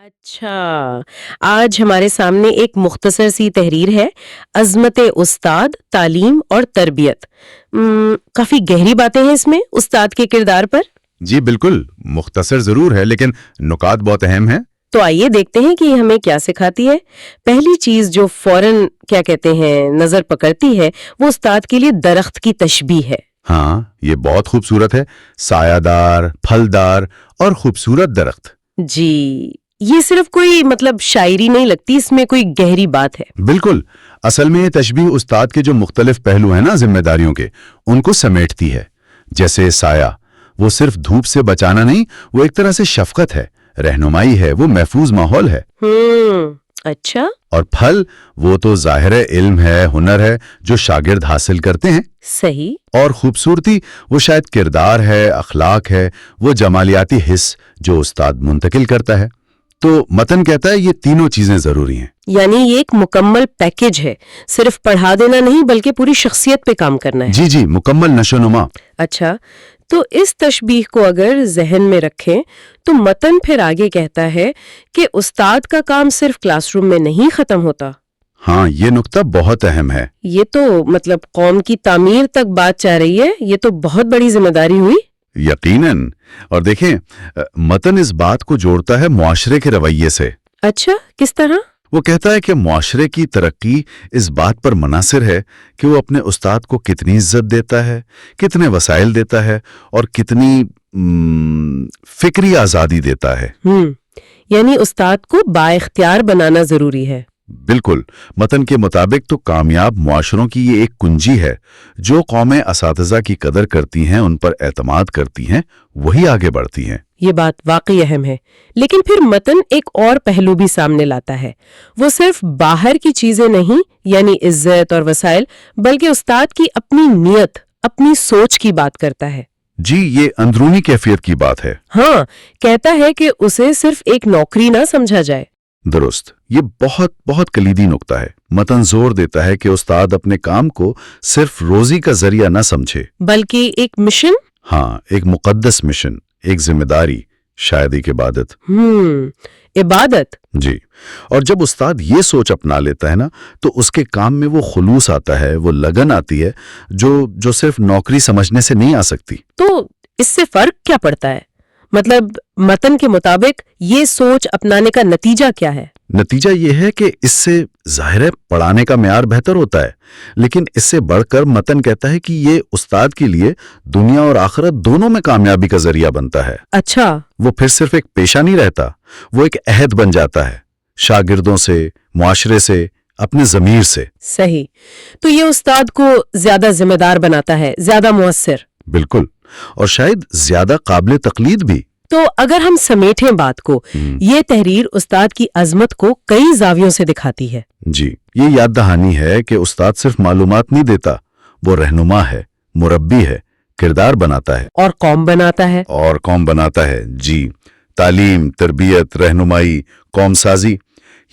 اچھا، آج ہمارے سامنے ایک مختصر سی تحریر ہے، عظمت استاد، تعلیم اور تربیت۔ کافی گہری باتیں ہیں اس میں استاد کے کردار پر۔ جی بالکل، مختصر ضرور ہے لیکن نکات بہت اہم ہیں۔ تو آئیے دیکھتے ہیں کہ یہ ہمیں کیا سکھاتی ہے۔ پہلی چیز جو فوراً کیا کہتے ہیں نظر پکڑتی ہے وہ استاد کے لیے درخت کی تشبیہ ہے۔ ہاں، یہ بہت خوبصورت ہے، سایہ دار، پھلدار اور خوبصورت درخت۔ جی، یہ صرف کوئی شاعری نہیں لگتی، اس میں کوئی گہری بات ہے۔ بالکل، اصل میں یہ تشبیہ استاد کے جو مختلف پہلو ہیں نا ذمہ داریوں کے، ان کو سمیٹتی ہے۔ جیسے سایہ، وہ صرف دھوپ سے بچانا نہیں، وہ ایک طرح سے شفقت ہے، رہنمائی ہے، وہ محفوظ ماحول ہے۔ اچھا۔ اور پھل، وہ تو ظاہر علم ہے، ہنر ہے جو شاگرد حاصل کرتے ہیں۔ صحیح۔ اور خوبصورتی، وہ شاید کردار ہے، اخلاق ہے، وہ جمالیاتی حس جو استاد منتقل کرتا ہے۔ تو متن کہتا ہے یہ تینوں چیزیں ضروری ہیں۔ یعنی یہ ایک مکمل پیکج ہے، صرف پڑھا دینا نہیں بلکہ پوری شخصیت پہ کام کرنا ہے۔ جی، مکمل نشو نما۔ اچھا، تو اس تشبیہ کو اگر ذہن میں رکھیں تو متن پھر آگے کہتا ہے کہ استاد کا کام صرف کلاس روم میں نہیں ختم ہوتا۔ ہاں، یہ نقطہ بہت اہم ہے۔ یہ تو قوم کی تعمیر تک بات چاہ رہی ہے، یہ تو بہت بڑی ذمہ داری ہوئی۔ یقیناً۔ اور دیکھیں، متن اس بات کو جوڑتا ہے معاشرے کے رویے سے۔ اچھا، کس طرح؟ وہ کہتا ہے کہ معاشرے کی ترقی اس بات پر منحصر ہے کہ وہ اپنے استاد کو کتنی عزت دیتا ہے، کتنے وسائل دیتا ہے اور کتنی فکری آزادی دیتا ہے۔ یعنی استاد کو بااختیار بنانا ضروری ہے۔ بالکل، متن کے مطابق تو کامیاب معاشروں کی یہ ایک کنجی ہے۔ جو قومیں اساتذہ کی قدر کرتی ہیں، ان پر اعتماد کرتی ہیں، وہی آگے بڑھتی ہیں۔ یہ بات واقعی اہم ہے، لیکن پھر متن ایک اور پہلو بھی سامنے لاتا ہے۔ وہ صرف باہر کی چیزیں نہیں، یعنی عزت اور وسائل، بلکہ استاد کی اپنی نیت، اپنی سوچ کی بات کرتا ہے۔ جی، یہ اندرونی کیفیت کی بات ہے۔ ہاں، کہتا ہے کہ اسے صرف ایک نوکری نہ سمجھا جائے۔ درست، یہ بہت کلیدی نقطہ ہے۔ متن زور دیتا ہے کہ استاد اپنے کام کو صرف روزی کا ذریعہ نہ سمجھے، بلکہ ایک مشن۔ ہاں، ایک مقدس مشن، ایک ذمہ داری، شاید ایک عبادت۔ عبادت۔ جی، اور جب استاد یہ سوچ اپنا لیتا ہے نا تو اس کے کام میں وہ خلوص آتا ہے، وہ لگن آتی ہے جو صرف نوکری سمجھنے سے نہیں آ سکتی۔ تو اس سے فرق کیا پڑتا ہے؟ متن کے مطابق یہ سوچ اپنانے کا نتیجہ کیا ہے؟ نتیجہ یہ ہے کہ اس سے ظاہر ہے پڑھانے کا معیار بہتر ہوتا ہے، لیکن اس سے بڑھ کر متن کہتا ہے کہ یہ استاد کے لیے دنیا اور آخرت دونوں میں کامیابی کا ذریعہ بنتا ہے۔ اچھا۔ وہ پھر صرف ایک پیشہ نہیں رہتا، وہ ایک عہد بن جاتا ہے، شاگردوں سے، معاشرے سے، اپنے ضمیر سے۔ صحیح، تو یہ استاد کو زیادہ ذمہ دار بناتا ہے، زیادہ مؤثر۔ بالکل، اور شاید زیادہ قابل تقلید بھی۔ تو اگر ہم سمیٹیں بات کو، یہ تحریر استاد کی عظمت کو کئی زاویوں سے دکھاتی ہے۔ جی، یہ یاد دہانی ہے کہ استاد صرف معلومات نہیں دیتا، وہ رہنما ہے، مربی ہے، کردار بناتا ہے اور قوم بناتا ہے۔ جی، تعلیم، تربیت، رہنمائی، قوم سازی،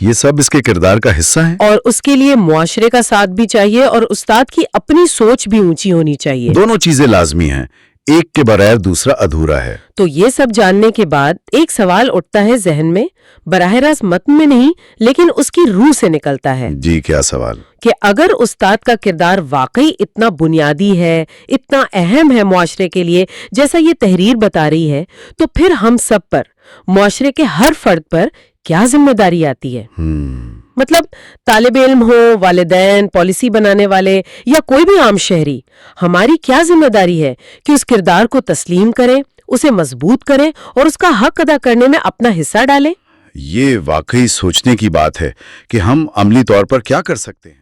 یہ سب اس کے کردار کا حصہ ہیں۔ اور اس کے لیے معاشرے کا ساتھ بھی چاہیے اور استاد کی اپنی سوچ بھی اونچی ہونی چاہیے۔ دونوں چیزیں لازمی ہیں، ایک کے بغیر دوسرا ادھورا ہے۔ تو یہ سب جاننے کے بعد ایک سوال اٹھتا ہے ذہن میں، براہ راست متن میں نہیں لیکن اس کی روح سے نکلتا ہے۔ جی، کیا سوال؟ کہ اگر استاد کا کردار واقعی اتنا بنیادی ہے، اتنا اہم ہے معاشرے کے لیے جیسا یہ تحریر بتا رہی ہے، تو پھر ہم سب پر، معاشرے کے ہر فرد پر کیا ذمہ داری آتی ہے؟ طالب علم ہو، والدین، پالیسی بنانے والے یا کوئی بھی عام شہری، ہماری کیا ذمہ داری ہے کہ اس کردار کو تسلیم کریں، اسے مضبوط کریں اور اس کا حق ادا کرنے میں اپنا حصہ ڈالیں؟ یہ واقعی سوچنے کی بات ہے کہ ہم عملی طور پر کیا کر سکتے ہیں۔